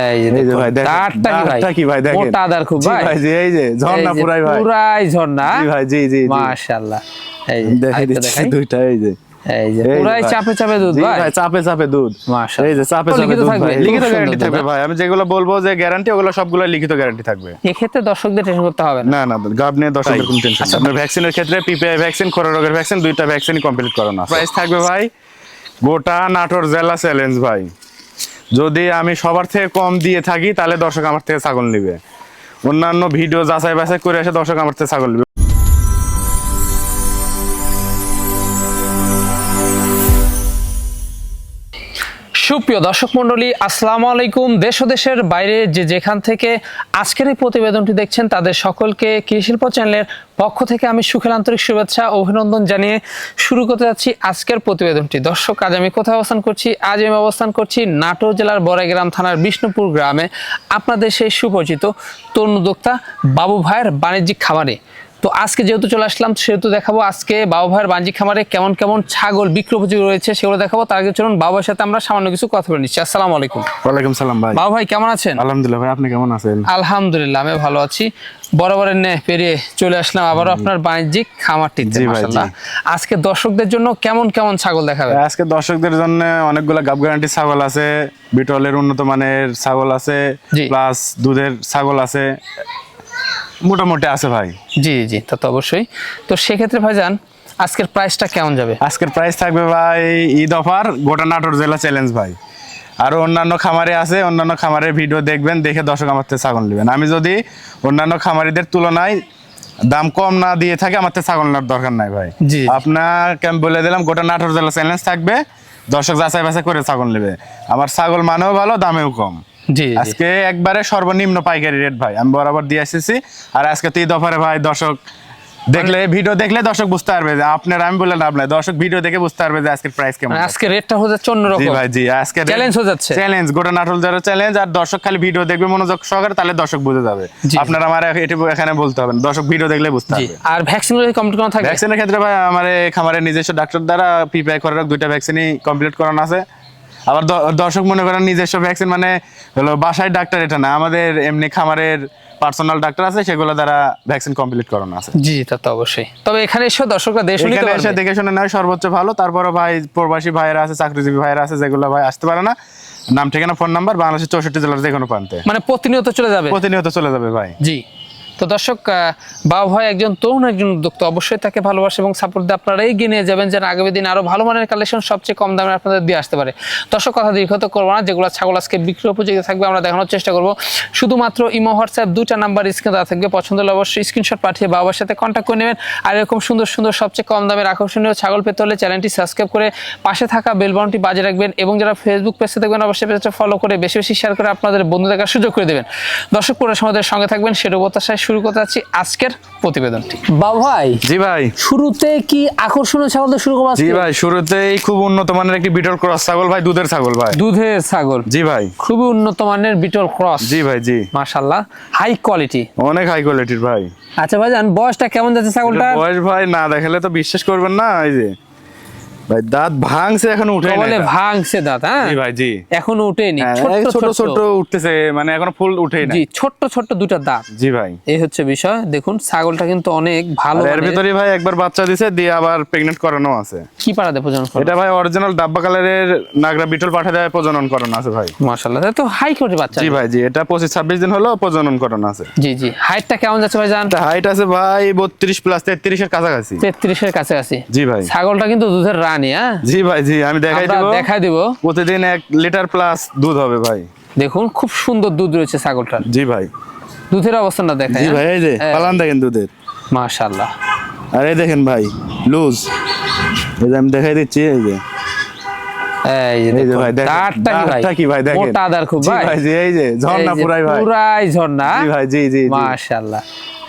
এই যে ভাই দাঁতটা কি ভাই দেখেন, মোটা দাঁত খুব ভাই। জি এই যে ঝর্ণা পুরাই ভাই, পুরাই ঝর্ণা। জি ভাই, জি জি মাশাআল্লাহ। এই দেখেন দুইটা, এই যে পুরাই চাপে চাপে দুধ ভাই। ভাই চাপে চাপে দুধ মাশাআল্লাহ। এই যে চাপে চাপে দুধ ভাই, লিখিত গ্যারান্টি থাকবে ভাই। আমি যেগুলো বলবো যে গ্যারান্টি, ওগুলো সবগুলো লিখিত গ্যারান্টি থাকবে। এই ক্ষেত্রে দর্শকদের টেনশন করতে হবে না। না গাব নিয়ে দর্শকদের কোনো টেনশন না। আপনার ভ্যাকসিনের ক্ষেত্রে পিপিআই ভ্যাকসিন, খোরা রোগের ভ্যাকসিন, দুইটা ভ্যাকসিনই কমপ্লিট করানো আছে। প্রাইস থাকবে ভাই গোটা নাটোর জেলা চ্যালেঞ্জ ভাই। যদি আমি সবার থেকে কম দিয়ে থাকি তাহলে দর্শক আমার থেকে ছাগল নিবে। অন্যান্য ভিডিও যাচাই বাছাই করে এসে দর্শক আমার থেকে ছাগল নিবে। সুপ্রিয় দর্শক মন্ডলী, আসসালামু আলাইকুম। দেশ ও দেশের বাইরে যে যেখান থেকে আজকের এই প্রতিবেদনটি দেখছেন তাদের সকলকে কৃষিশিল্প চ্যানেলের পক্ষ থেকে আমি সুখের আন্তরিক শুভেচ্ছা অভিনন্দন জানিয়ে শুরু করতে যাচ্ছি আজকের প্রতিবেদনটি। দর্শক, আজ আমি কোথায় অবস্থান করছি? আজ আমি অবস্থান করছি নাটোর জেলার বড়াইগ্রাম থানার বিষ্ণুপুর গ্রামে, আপনাদের সেই সুপরিচিত তরুণ উদ্যোক্তা বাবু ভাইয়ের বাণিজ্যিক খামারে। তো আজকে যেহেতু চলে আসলাম, সেহেতু দেখাবো আজকে বাবু ভাইয়ের বাণিজ্যিক খামারে কেমন কেমন ছাগল বিক্রি উপযোগী রয়েছে সেগুলো দেখাবো। তার আগে চলুন বাবু ভাইয়ের সাথে আমরা সামান্য কিছু কথা বলে নিচ্ছি। আসসালামু আলাইকুম। ওয়ালাইকুম সালাম ভাই। বাবু ভাই কেমন আছেন? আলহামদুলিল্লাহ ভাই, আপনি কেমন আছেন? আলহামদুলিল্লাহ আমি ভালো আছি। বরাবরের ন্যায় পেরিয়ে চলে আসলাম আবারও আপনার বাণিজ্যিক খামারটিতে। মাশাআল্লাহ, আজকে দর্শকদের জন্য কেমন কেমন ছাগল দেখাবে? আজকে দর্শকদের জন্য অনেকগুলো গাব গ্যারান্টি ছাগল আছে, বিটলের উন্নত মানের ছাগল আছে, প্লাস দুধের ছাগল আছে, মোটামুটি আছে ভাই। জি জি, তা তো অবশ্যই। তো সেক্ষেত্রে ভাইজান আজকের প্রাইসটা কেমন যাবে? আজকের প্রাইস থাকবে ভাই ঈদ অফার গোটা নাটোর জেলা চ্যালেঞ্জ ভাই। আরো অন্যান্য খামারে আছে, অন্যান্য খামারের ভিডিও দেখবেন, দেখে দর্শক আমার থেকে ছাগল নেবেন। আমি যদি অন্যান্য খামারিদের তুলনায় দাম কম না দিয়ে থাকে, আমার থেকে ছাগল নেওয়ার দরকার নাই ভাই। আপনাকে আমি বলে দিলাম গোটা নাটোর জেলা চ্যালেঞ্জ থাকবে, দর্শক যাচাই বাছাই করে ছাগল নেবে। আমার ছাগল মানেও ভালো, দামেও কম। আজকে একবারে সর্বনিম্ন পাইকারি রেট ভাই আমি বরাবর দিয়ে আসতেছি। আর আজকে তো ঈদ অফারে ভাই, দর্শক দেখলে ভিডিও দেখলে দর্শক বুঝতে পারবে যে আপনার, আমি বললাম আপনার দর্শক ভিডিও দেখে বুঝতে পারবে যে আজকের প্রাইস কেমন। আজকে রেটটা হয়ে যাচ্ছে অন্যরকম। জি ভাই, জি আজকে চ্যালেঞ্জ হয়ে যাচ্ছে, চ্যালেঞ্জ গোটা নাটোর জেলা চ্যালেঞ্জ। আর দর্শক খালি ভিডিও দেখবে মনোযোগ সহকারে, তাহলে দর্শক বুঝে যাবে। আপনার আমার এখানে বলতে হবে না, দর্শক ভিডিও দেখলে বুঝতে পারবে। আর ভ্যাকসিনের কমপ্লিট করা থাকে? ভ্যাকসিনের ক্ষেত্রে ভাই আমার খামারের নিজস্ব ডাক্তার দ্বারা পিপিআই খোরা রোগ দুইটা ভ্যাকসিনই কমপ্লিট করানো আছে। আবার দর্শক মনে করেন নিজস্ব ভ্যাকসিন মানে হলো বাসায় ডাক্তার, এটা না, আমাদের এমনি খামারের পার্সোনাল ডাক্তার আছে, সেগুলো দ্বারা ভ্যাকসিন কমপ্লিট করানো আছে। জি, তা তো অবশ্যই। তবে এখানে এসে দর্শকরা এসে দেখে শুনে নেয় সর্বোচ্চ ভালো। তারপরে ভাই প্রবাসী ভাইয়েরা আছে, চাকরিজীবী ভাইয়েরা আছে, যেগুলো ভাই আসতে পারে না, নাম ঠিকানা ফোন নাম্বার বাংলাদেশের 64 জেলার যে কোনো প্রান্তে, মানে প্রতিনিয়ত চলে যাবে ভাই। জি। তো দর্শক, বাবু ভাই একজন তরুণ একজন উদ্যোক্তা, অবশ্যই তাকে ভালোবাসে এবং সাপোর্ট দিয়ে আপনারা এগিয়ে নিয়ে যাবেন, যেন আগামী দিন আরো ভালো মানের কালেকশন সবচেয়ে কম দামে আপনাদের দিয়ে আসতে পারে। দর্শক, কথা দীর্ঘত করবো না, যেগুলো ছাগল আজকে বিক্রি উপযোগী থাকবে আমরা দেখানোর চেষ্টা করবো। শুধুমাত্র ইমো হোয়াটসঅ্যাপ দুইটা নাম্বার স্ক্রিনে দেওয়া থাকবে, পছন্দ হলে অবশ্যই স্ক্রিনশট পাঠিয়ে বাবার সাথে কন্ট্যাক্ট করে নেবেন। আর এরকম সুন্দর সুন্দর সবচেয়ে কম দামের আকর্ষণীয় ছাগল পেতে হলে চ্যানেলটি সাবস্ক্রাইব করে পাশে থাকা বেল বাটনটি বাজিয়ে রাখবেন, এবং যারা ফেসবুক পেজে দেখবেন অবশ্যই পেজটা ফলো করে বেশি বেশি শেয়ার করে আপনাদের বন্ধু দেখার সুযোগ করে দেবেন। দর্শক, পুরো সমাজের সঙ্গে থাকবেন, সেটা প্রত্যাশায় শুরু করতে যাচ্ছি আজকের প্রতিবেদনটি। বাবু ভাই, জি ভাই, শুরুতে কি আকর্ষণীয় ছাগল দিয়ে শুরু করব? জি ভাই, শুরুতেই খুব উন্নত মানের একটি বিটল ক্রস ছাগল ভাই, দুধের ছাগল ভাই। দুধের ছাগল? জি ভাই, খুবই উন্নত মানের বিটল ক্রস। জি ভাই, জি মাশাআল্লাহ, হাই কোয়ালিটি, অনেক হাই কোয়ালিটির ভাই। আচ্ছা ভাই, জান বয়সটা কেমন যাচ্ছে ছাগলটার? বয়স ভাই না দেখালে তো বিশ্বাস করবেন না। এই যে ভাই দাঁত ভাঙছে, এখনো উঠে নাই। বলে ভাঙছে দাঁত? হ্যাঁ জি ভাই, জি এখনো উঠেনি, ছোট ছোট উঠতেছে, মানে এখনো ফুল উঠেই না। জি, ছোট ছোট দুটো দাঁত। জি ভাই, এই হচ্ছে বিষয়। দেখুন ছাগলটা কিন্তু অনেক ভালো। এর ভিতরে ভাই একবার বাচ্চা দিয়েছে, দিয়ে আবার প্রেগন্যান্ট করানো আছে। কি পাড়াতে প্রজনন করে? এটা ভাই অরিজিনাল ডাব্বা কালারের নাগরা বিটল পাঠা দেয় প্রজনন করানো আছে ভাই। মাশাআল্লাহ, এটা তো হাই কোয়ালিটি বাচ্চা। জি ভাই, জি এটা 25-26 দিন হলো প্রজনন করানো আছে। জি জি, হাইটটা কেমন যাচ্ছে ভাই জান? হাইট আছে ভাই 32 প্লাস, 33 এর কাছাকাছি। 33 এর কাছাকাছি। জি ভাই, ছাগলটা কিন্তু দুধের রানী। হ্যাঁ জি ভাই, জি আমি দেখাই দিব। প্রতিদিন 1 লিটার প্লাস দুধ হবে ভাই। দেখুন খুব সুন্দর দুধ রয়েছে ছাগলটার। জি ভাই, দুধের অবস্থানটা দেখাই। জি ভাই, এই যে পালান দেখেন দুধের, মাশাআল্লাহ। আর এই দেখেন ভাই লুজ, এই যে আমি দেখাই দিচ্ছি। এই যে ভাই দাঁতটা কি ভাই দেখেন, মোটা দাঁত খুব ভাই। জি এই যে ঝর্ণা পুরাই ভাই, পুরাই ঝর্ণা। জি ভাই, জি জি মাশাআল্লাহ।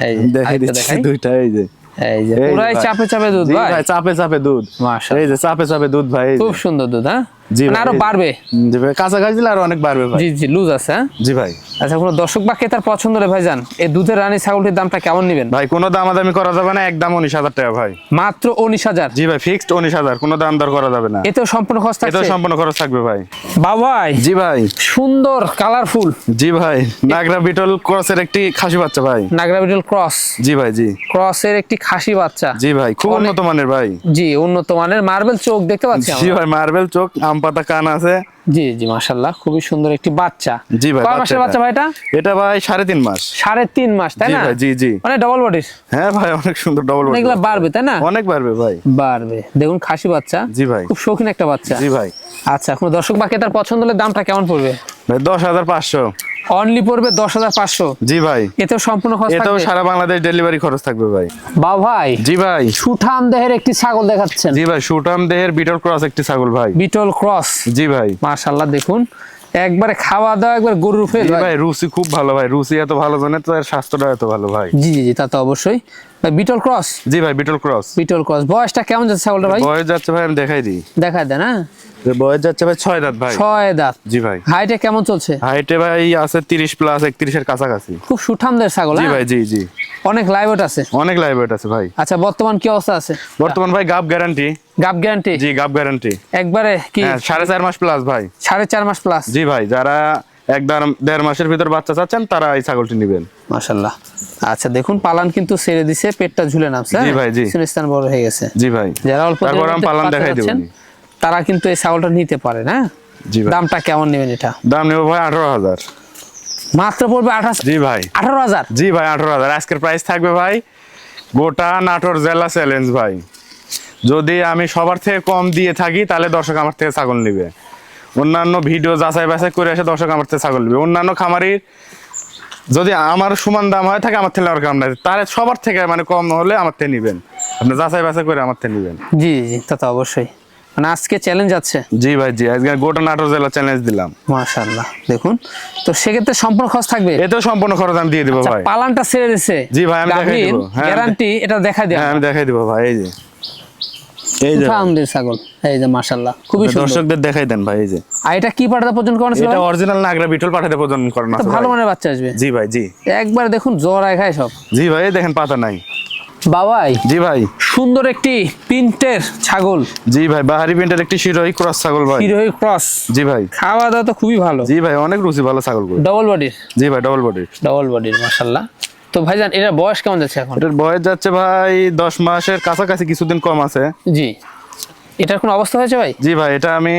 এই দেখাই দিচ্ছি দুইটা। এই যে এই যে পুরাই চাপে চাপে দুধ ভাই। ভাই চাপে চাপে দুধ, মাশাআল্লাহ। এই যে চাপে চাপে দুধ ভাই, খুব সুন্দর দুধ। হ্যাঁ জি মানে ভাই। আরো বাড়বে। জি ভাই, কাছাকাছি দিলে আরো অনেক বাড়বে ভাই। জি জি, লুজ আছে হ্যাঁ? জি ভাই। আচ্ছা, কোনো দর্শক বা ক্রেতার পছন্দ হলে ভাইজান এই দুধের রানী ছাগলটির দামটা কেমন নেবেন? ভাই কোনো দামাদামি করা যাবে না, একদম 19,000 টাকা ভাই। মাত্র 19,000? জি ভাই, ফিক্সড 19,000, কোনো দাম দর করা যাবে না। এতেও সম্পূর্ণ খরচ এটাও থাকছে? সম্পূর্ণ খরচ থাকবে ভাই। বাবাই জি ভাই। সুন্দর কালারফুল। জি ভাই, নাগরা বিটল ক্রসের একটি খাসি বাচ্চা ভাই। নাগরা বিটল ক্রস। জি ভাই। জি ক্রসের একটি খাসি বাচ্চা। জি ভাই, খুব অনেক- উন্নত মানের ভাই। জি, উন্নত মানের মার্বেল চোখ দেখতে পাচ্ছি জি আমরা। ভাই, মার্বেল চোখ, আম পাতা কান আছে। জি জি, মাশাআল্লাহ, খুবই সুন্দর একটি বাচ্চা। জি ভাই, কয় মাসের বাচ্চা ভাই এটা? এটা ভাই 3.5 মাস। 3.5 মাস, তাই জি না? ভাই। জি জি। মানে ডবল বডির। হ্যাঁ ভাই, অনেক সুন্দর ডবল বডি। এগুলা বাড়বে তাই না? অনেক বাড়বে ভাই। বাড়বে। দেখুন খাসি বাচ্চা। জি ভাই। খুব শৌখিন একটা বাচ্চা। জি ভাই। আচ্ছা, কোনো দর্শক বা ক্রেতার পছন্দ হলে দামটা কেমন পড়বে? ভাই 10,500। অনলি পড়বে 10,500? জি ভাই। এতেও সম্পূর্ণ খরচ এটাও থাকবে? সারা বাংলাদেশ ডেলিভারি খরচ থাকবে ভাই। বা ভাই জি ভাই। সুঠাম দেহের একটি ছাগল দেখাচ্ছেন। জি ভাই, সুটাম দেহের বিটল ক্রস একটি ছাগল ভাই। বিটল ক্রস। জি ভাই। মাশাআল্লাহ, দেখুন একবারে খাওয়া দাওয়া একবার গরুর ফেল জি ভাই। ভাই, রুচি খুব ভালো ভাই। রুচি এত ভালো জানে তো, এর স্বাস্থ্যটা এত ভালো ভাই। জি জি জি, তা তো অবশ্যই। ভাই বিটল ক্রস। জি ভাই, বিটল ক্রস। বিটল ক্রস বয়সটা কেমন যাচ্ছে ছাগলটা ভাই? বয়স যাচ্ছে ভাই, আমি দেখাই দিই। দেখায় দেন হ্যাঁ। বয়স যাচ্ছে ভাই 6 দাঁত ভাই। 6 দাঁত। জি ভাই। হাইটে কেমন চলছে? হাইটে ভাই আছে 30 প্লাস, 31 এর কাছাকাছি। খুব সুঠামদের ছাগল জি হ্যাঁ? ভাই। জি জি। অনেক লাইভ ওয়েট আছে। অনেক লাইভ ওয়েট আছে ভাই। আচ্ছা, বর্তমান কি অবস্থা আছে? বর্তমান ভাই গাব গ্যারান্টি। গাব গ্যারান্টি? জি, গাব গ্যারান্টি। একবারে কি? হ্যাঁ, 4.5 মাস প্লাস ভাই। 4.5 মাস প্লাস? জি ভাই, যারা 1.5 মাসের ভিতর বাচ্চা চাচ্ছেন তারা এই ছাগলটি নেবেন। মাশাআল্লাহ। আচ্ছা, দেখুন পালান কিন্তু ছেড়ে দিছে, পেটটা ঝুলে নামছে। জি ভাই। জি। স্থান বড় হয়ে গেছে। জি ভাই। যারা অল্প তারপর দিনের আমি মধ্যে পালান বাচ্চা দেখাই দেব। চাচ্ছেন, তারা কিন্তু এই ছাগলটা নিতে পারে না। জি ভাই। দামটা কেমন নেবেন এটা? দাম নেব ভাই 18,000। মাত্র পড়বে 18? জি ভাই। 18,000? জি ভাই, 18,000 আজকের প্রাইস থাকবে ভাই। গোটা নাটোর জেলা চ্যালেঞ্জ ভাই। যদি আমি সবার থেকে কম দিয়ে থাকি তাহলে দর্শক আমার থেকে ছাগল নেবে। অন্যান্য ভিডিও যাচাই বাছাই করে এসে দর্শক আমার থেকে ছাগল নেবে। অন্যান্য খামারির যদি আমার সমান দাম হয় থাকে আমার থেকে আর কম নাই, তাহলে সবার থেকে মানে কম হলে আমার থেকে নেবেন। আপনি যাচাই বাছাই করে আমার থেকে নেবেন। জি জি, তা তো অবশ্যই। মানে আজকে চ্যালেঞ্জ আছে। জি ভাই। জি, আজকে গোটা নাটোর জেলা চ্যালেঞ্জ দিলাম। মাশাআল্লাহ, দেখুন তো সেক্ষেত্রে সম্পূর্ণ খরচ থাকবে? এতেও সম্পূর্ণ খরচ আমি দিয়ে দিব আচ্ছা, ভাই। পালানটা ছেড়ে দিছে? জি ভাই, আমি দেখাই দিব। হ্যাঁ, গ্যারান্টি এটা দেখাই দেন। হ্যাঁ, আমি দেখাই দিব ভাই। এই যে সুঠামদের ছাগল, এই যে মাশাআল্লাহ, খুবই সুন্দর। দর্শকদের দেখাই দেন ভাই। এই যে আর এটা কি পাঠাতে পর্যন্ত করেন? এটা অরিজিনাল নাগরা বিটল পাঠাতে প্রদান করেন আছে ভালো ভাই। মানের বাচ্চা আসবে। জি ভাই। জি। একবার দেখুন জোড়ায় খায় সব। জি ভাই, এই দেখেন পাতা নাই। বাবাই জি ভাই। সুন্দর একটি প্রিন্টের ছাগল। জি ভাই, বাহারি প্রিন্টের একটি শিরোহী ক্রস ছাগল ভাই। হিরোই ক্রস। জি ভাই। খাওয়া দাওয়া তো খুবই ভালো। জি ভাই, অনেক রুচি ভালো ছাগল গুলো। ডবল বডির? জি ভাই, ডবল বডি। ডবল বডির, মাশাআল্লাহ। তো ভাইজান এর বয়স কেমন যাচ্ছে এখন? এটার বয়স যাচ্ছে ভাই 10 মাসের কাছাকাছি, কিছুদিন কম আছে। জি। এটার কোন অবস্থা হয়েছে ভাই? জি ভাই, এটা আমি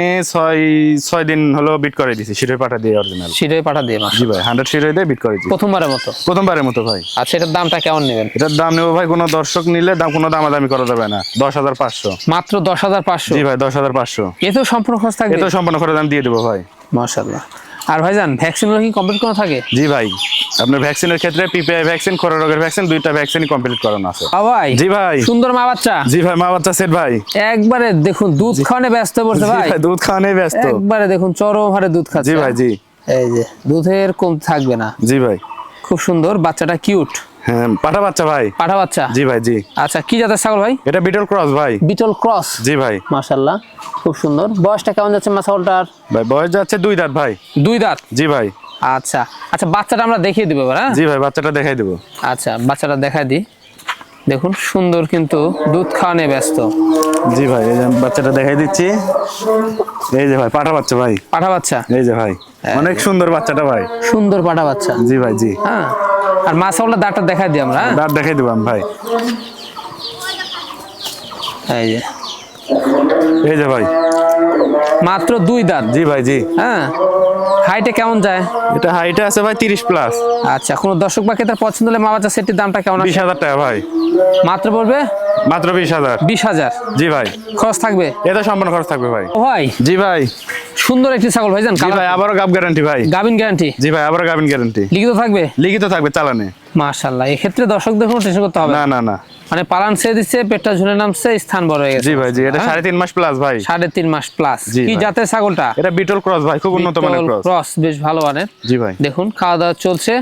6 দিন হলো বিট করে দিয়েছি শিরোহী পাঠা দিয়ে অরিজিনাল। শিরোই পাঠা দিয়ে? জি ভাই, 100 শিরোহী দিয়ে বিট করে দিয়েছি প্রথমবারের মতো? প্রথমবারের মতো ভাই। আচ্ছা, এটার দামটা কেমন নেবেন? এটার দাম নেবো ভাই, কোনো দর্শক নিলে দাম কোনো দামাদামি করা যাবে না। 10,500। মাত্র 10,500? জি ভাই, 10,500। এতেও সম্পূর্ণ খরচ থাকবে? এটাও সম্পূর্ণ করে দাম দিয়ে দেবো ভাই। মাশাআল্লাহ। আর ভাইজান ভ্যাকসিন কি কমপ্লিট করা থাকে? জি ভাই, আপনার ভ্যাকসিনের ক্ষেত্রে পিপিআই ভ্যাকসিন, খোরা রোগের ভ্যাকসিন, দুইটা ভ্যাকসিনই কমপ্লিট করানো আছে। ভাই জি ভাই। সুন্দর মা বাচ্চা? জি ভাই, মা বাচ্চা সেট ভাই। একবারে দেখুন দুধ খাওয়ানে ব্যস্ত পড়ছে জি ভাই। ভাই, দুধ খাওয়ানোই ব্যস্ত। একবারে দেখুন চরম হারে দুধ খাচ্ছে। জি ভাই। জি। এই যে দুধের কম থাকবে না। জি ভাই। খুব সুন্দর বাচ্চাটা, কিউট। হ্যাঁ, পাঠা বাচ্চা ভাই। পাঠা বাচ্চা? জি ভাই। জি। আচ্ছা, কি জাতের ছাগল ভাই? এটা বিটল ক্রস ভাই। বিটল ক্রস? জি ভাই। মাশাআল্লাহ, খুব সুন্দর। বয়সটা কেমন যাচ্ছে মা ছাগলটার? ভাই বয়স যাচ্ছে 2 দাঁত ভাই। 2 দাঁত? জি ভাই। আচ্ছা আচ্ছা, বাচ্চাটা আমরা দেখিয়ে দিব এবার হ্যাঁ? জি ভাই, বাচ্চাটা দেখাই দেবো। আচ্ছা, বাচ্চাটা দেখাই দিই। দেখুন সুন্দর, কিন্তু দুধ খাওয়ানে ব্যস্ত। জি ভাই, এই যে বাচ্চাটা দেখাই দিচ্ছি। এই যে ভাই, পাঠা বাচ্চা ভাই। পাঠা বাচ্চা? এই যে ভাই, অনেক সুন্দর বাচ্চাটা ভাই। সুন্দর পাঠা বাচ্চা? জি ভাই। জি। হ্যাঁ। আর মা ছাগলটার দাঁতটা দেখাই দিই আমরা হ্যাঁ? দাঁত দেখাই দেবো আমি ভাই। এই যে এই যে ভাই, মাত্র 2 দাঁত? জি ভাই। জি। হ্যাঁ। হাইটে কেমন যায়? এটা হাইটে আছে ভাই 30 প্লাস। আচ্ছা, কোনো দর্শক বা ক্রেতার পছন্দ হলে মা বাচ্চা সেটটির দামটা কেমন? 20,000 টাকা ভাই। মাত্র পড়বে মাত্র 20,000। 20,000? জি ভাই। খরচ থাকবে? এটা সম্পূর্ণ খরচ থাকবে ভাই। ও ভাই জি ভাই। সুন্দর একটি ছাগল ভাইজান। জি ভাই, আবারও গাব গ্যারান্টি ভাই। গাবিন গ্যারান্টি? জি ভাই, আবারও গাবিন গ্যারান্টি। লিখিত থাকবে? লিখিত থাকবে চালানে। মাশাআল্লাহ, এই ক্ষেত্রে দর্শকদের কোনো টেনশন করতে হবে না না না মানে পালান ছেড়ে দিচ্ছে, পেটটা ঝুলে নামছে, স্থান বড় হয়ে গেছে। জি ভাই জি, এটা 3.5 মাস প্লাস ভাই। 3.5 মাস প্লাস। জি কি ভাই। জাতের ছাগলটা? এটা বিটল ক্রস ভাই, খুব উন্নত মানের ক্রস। ক্রস, বেশ ভালো মানের। জি ভাই। দেখুন খাওয়া দাওয়া চলছে।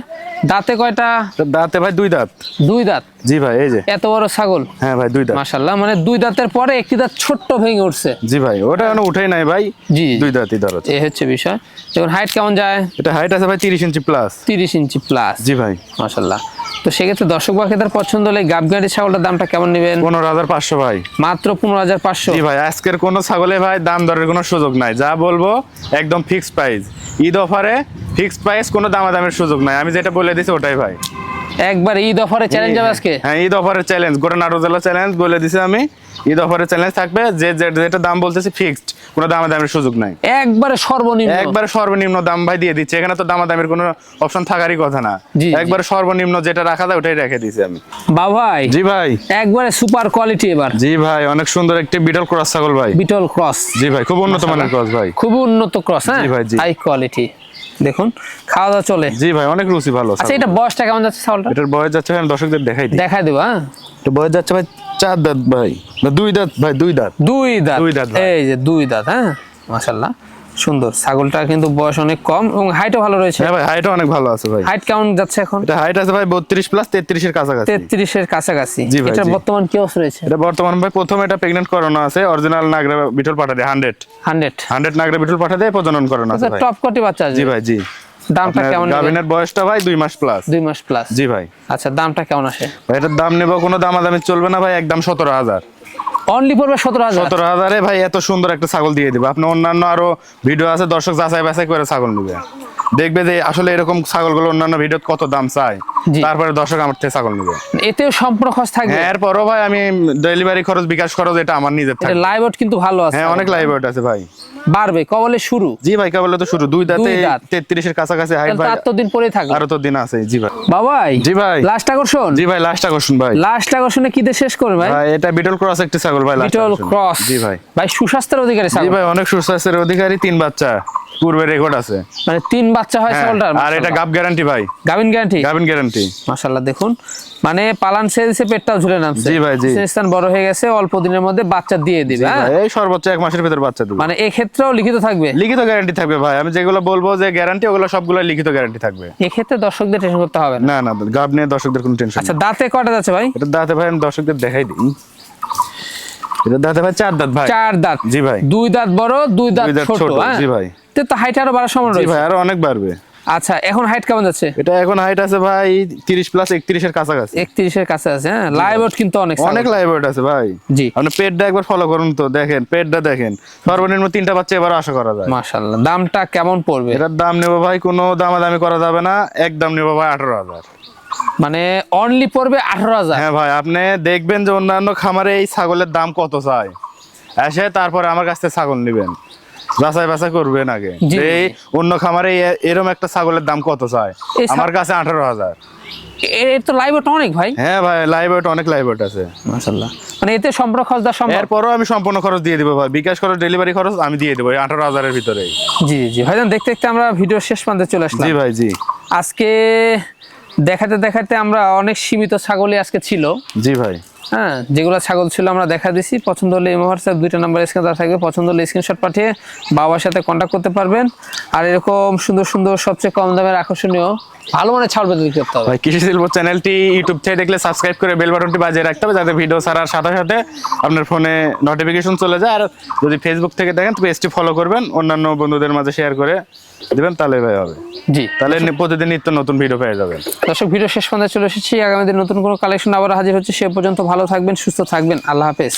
দাঁতে কয়টা? দাঁতে ভাই 2 দাঁত। 2 দাঁত। জি ভাই, এই যে এত বড় ছাগল। হ্যাঁ ভাই 2 দাঁত। মাশাআল্লাহ, মানে 2 দাঁতের পরে একটি দাঁত ছোট্ট ভেঙে উঠছে। জি ভাই, ওটা এখনো উঠেই নাই ভাই। জি 2 দাঁতই ধরো। এই হচ্ছে বিষয়। দেখুন হাইট কেমন যায়? এটা হাইট আছে ভাই 30 ইঞ্চি প্লাস। 30 ইঞ্চি প্লাস। জি ভাই। মাশাআল্লাহ। তো সেক্ষেত্রে দর্শক বাকিদের পছন্দ হলে গাবগাড়ি ছাগলটার দামটা কেমন নেবেন? 15,500 ভাই। মাত্র 15,500। জি ভাই, আজকের কোনো ছাগলে ভাই দাম দরের কোনো সুযোগ নাই, যা বলবো একদম ফিক্সড প্রাইস। ঈদ অফারে ফিক্সড প্রাইস, কোনো দামাদামের সুযোগ নাই, আমি যেটা বলে দিছি ওটাই ভাই। একবার ঈদ অফারে চ্যালেঞ্জ হবে আজকে। হ্যাঁ, ঈদ অফারের চ্যালেঞ্জ, গোটা নাটোর জেলা চ্যালেঞ্জ বলে দিছি আমি। ঈদ অফারের চ্যালেঞ্জ থাকবে, যেটা দাম বলতেছি ফিক্সড, কোনো দামাদামের সুযোগ নাই। একবারে সর্বনিম্ন। একবারে সর্বনিম্ন দাম ভাই দিয়ে দিচ্ছে, এখানে তো দামাদামের কোনো অপশন থাকারই কথা না। জি, জি। একবারে সর্বনিম্ন যেটা রাখা যায় ওটাই রেখে দিছি আমি। ভাই জি ভাই। একবারে সুপার কোয়ালিটি এবার। জি ভাই, অনেক সুন্দর একটি বিটল ক্রস ছাগল ভাই। বিটল ক্রস। জি ভাই, খুব উন্নত মানের ক্রস ভাই। খুব উন্নত ক্রস। হ্যাঁ জি ভাই, জি। High quality. দেখুন খাওয়া দাওয়া চলে। জি ভাই, অনেক রুচি ভালো। আচ্ছা এটা বয়সটা কেমন যাচ্ছে ছাগলটা? এটার বয়স যাচ্ছে, আমি দর্শকদের দেখাই দিই। দেখাই দেবো। হ্যাঁ এটা বয়স যাচ্ছে ভাই 4 দাঁত ভাই, না 2 দাঁত ভাই, 2 দাঁত। 2 দাঁত। 2 দাঁত ভাই। এই যে 2 দাঁত। হ্যাঁ মাশাআল্লাহ, সুন্দর ছাগলটা, কিন্তু বয়স অনেক কম এবং হাইটও ভালো রয়েছে। হ্যাঁ ভাই, হাইটও অনেক ভালো আছে ভাই। হাইট কেমন যাচ্ছে এখন? এটা হাইট আছে ভাই 32 প্লাস, 33 এর কাছাকাছি। 33 এর কাছাকাছি। জি ভাই, এটার জি। বর্তমান কি অবস্থা রয়েছে? এটা বর্তমান ভাই প্রথম এটা প্রেগন্যান্ট করানো আছে, অরিজিনাল নাগরা বিটল পাঠা দিয়ে 100 100। নাগরা বিটল পাঠা দিয়ে প্রজনন করানো আছে আচ্ছা ভাই। টপ কোটি বাচ্চা আছে। জি ভাই, জি। দামটা কেমন নেবেন? গাভিনের বয়সটা ভাই 2 মাস প্লাস। 2 মাস প্লাস। জি ভাই। আচ্ছা দামটা কেমন আসে? ভাই এটার দাম নেব, কোনো দামাদামি চলবে না ভাই, একদম 17,000। অনলি পড়বে 17,000। 17,000 ভাই, এত সুন্দর একটা ছাগল দিয়ে দিব। আপনি অন্যান্য আরো ভিডিও আছে, দর্শক যাচাই বাছাই করে ছাগল নেবে, দেখবে যে আসলে এরকম ছাগলগুলো অন্যান্য ভিডিওতে কত দাম চায়, জি। তারপরে দর্শক আমার থেকে ছাগল নেবে। এতেও সম্পূর্ণ খরচ থাকবে। হ্যাঁ, এরপরও ভাই আমি ডেলিভারি খরচ, বিকাশ খরচ এটা আমার নিজের এটা থাকে। লাইভ ওয়েট কিন্তু ভালো আছে। হ্যাঁ, অনেক লাইভ ওয়েট আছে ভাই। বাড়বে কবলে শুরু। জি ভাই, কেবল তো শুরু, 2 দাঁতে 2 দাঁত। 33 এর কাছাকাছি হাইট ভাই, তার তো দিন পরে থাকবে। আরো তো দিন আছে। জি ভাই। বাবাই। জি ভাই। লাস্ট আকর্ষণ। জি ভাই, লাস্ট আকর্ষণ ভাই। লাস্ট আকর্ষণে কি দিয়ে শেষ করবে ভাই? ভাই এটা বিটল ক্রস একটি ছাগল ভাই, last বিটল আকর্ষণ। ক্রস। জি ভাই। ভাই সুস্বাস্থ্যের অধিকারী জি ছাগল। ভাই, অনেক সুস্বাস্থ্যের অধিকারী, 3 বাচ্চা পূর্বে রেকর্ড আছে। মানে 3 বাচ্চা হয় হ্যাঁ, ছাগলটার। আর এটা গাব গ্যারান্টি ভাই, গাভিন গ্যারান্টি। গাভিন গ্যারান্টি। মাশাআল্লাহ, দেখুন মানে পালান ছেড়ে দিয়েছে, পেটটাও ঝুলে নামছে। জি ভাই, জি। স্থান বড় হয়ে গেছে, অল্প দিনের মধ্যে বাচ্চা দিয়ে দিবে। জি হ্যাঁ ভাই, এই সর্বোচ্চ 1 মাসের ভিতর বাচ্চা দেবে। মানে এই ক্ষেত্রেও লিখিত থাকবে। লিখিত গ্যারান্টি থাকবে ভাই, আমি যেগুলো বলবো যে গ্যারান্টি, ওগুলো সবগুলো লিখিত গ্যারান্টি থাকবে। এই ক্ষেত্রে দর্শকদের টেনশন করতে হবে না। না না, গাব নিয়ে দর্শকদের কোনো টেনশন আচ্ছা নেই। দাঁতে কয়টা যাচ্ছে ভাই? এটা দাঁতে ভাই আমি দর্শকদের দেখাই দিই। এটা দাঁতে ভাই 4 দাঁত ভাই। 4 দাঁত। জি ভাই। 2 দাঁত বড়, 2 দাঁত 2 দাঁত ছোট। ছোট। হ্যাঁ জি ভাই। তো হাইট আরো বাড়ার সম্ভাবনা জি রয়েছে। ভাই, আরো অনেক বাড়বে। আচ্ছা এখন হাইট কেমন যাচ্ছে? এটা এখন হাইট আছে ভাই 30 প্লাস, 31 এর কাছাকাছি। 31 এর কাছে আছে। হ্যাঁ লাইভ ওয়েট কিন্তু অনেক অনেক লাইভ ওয়েট আছে ভাই। জি। আপনি পেটটা একবার ফলো করুন তো, দেখেন পেটটা দেখেন, সর্বনিম্ন 3টা বাচ্চা এবার আশা করা যায়। মাশাআল্লাহ। দামটা কেমন পড়বে? এটার দাম নেব ভাই, কোনো দামাদামি করা যাবে না, একদম নেব ভাই 18,000। মানে অনলি পড়বে 18,000। হ্যাঁ ভাই, আপনি দেখবেন যে অন্যান্য খামারে এই ছাগলের দাম কত চায়, এসে তারপরে আমার কাছ থেকে ছাগল নেবেন, যাচাই বাছাই করবেন আগে জি। যে এই অন্য খামারে এরকম একটা ছাগলের দাম কত চায়, এই আমার কাছে 18,000। এর তো লাইভ ওয়েট অনেক ভাই। হ্যাঁ ভাই, লাইভ ওয়েট অনেক লাইভ ওয়েট আছে। মাশাআল্লাহ, মানে এতে সম্পূর্ণ খরচ দেওয়া সম্ভব। এরপরও আমি সম্পূর্ণ খরচ দিয়ে দিব ভাই, বিকাশ খরচ, ডেলিভারি খরচ আমি দিয়ে দেবো 18,000-এর ভিতরেই। জি জি ভাইজান, দেখতে দেখতে আমরা ভিডিওর শেষ প্রান্তে চলে আসলাম। জি ভাই, জি। আজকে দেখাতে দেখাতে আমরা অনেক সীমিত ছাগলই আজকে ছিল। জি ভাই। হ্যাঁ যেগুলো ছাগল ছিল আমরা দেখা দিছি। পছন্দ হলে এই হোয়াটসঅ্যাপ 2টা নাম্বার স্ক্রিনে দেওয়া থাকবে, পছন্দ হলে স্ক্রিনশট পাঠিয়ে বাবার সাথে কন্ট্যাক্ট করতে পারবেন। আর এরকম সুন্দর সুন্দর সবচেয়ে কম দামের আকর্ষণীয় ভালো মানের ছাগল বিক্রি করতে হবে। ভাই কৃষি শিল্প চ্যানেলটি ইউটিউব থেকে দেখলে সাবস্ক্রাইব করে বেল বাটনটি বাজিয়ে রাখতে হবে, যাতে ভিডিও ছাড়ার সাথে সাথে আপনার ফোনে নোটিফিকেশন চলে যায়। আর যদি ফেসবুক থেকে দেখেন তো পেজটি ফলো করবেন, অন্যান্য বন্ধুদের মাঝে শেয়ার করে দিবেন, তাহলে ভাই হবে। জি, তাহলে প্রতিদিন নিত্য নতুন ভিডিও পেয়ে যাবেন। দর্শক ভিডিও শেষ পর্যন্ত চলে এসেছি। আগামী দিন নতুন কোনো কালেকশন আবার হাজির হচ্ছে। সে পর্যন্ত ভালো থাকবেন, সুস্থ থাকবেন। আল্লাহ হাফেজ।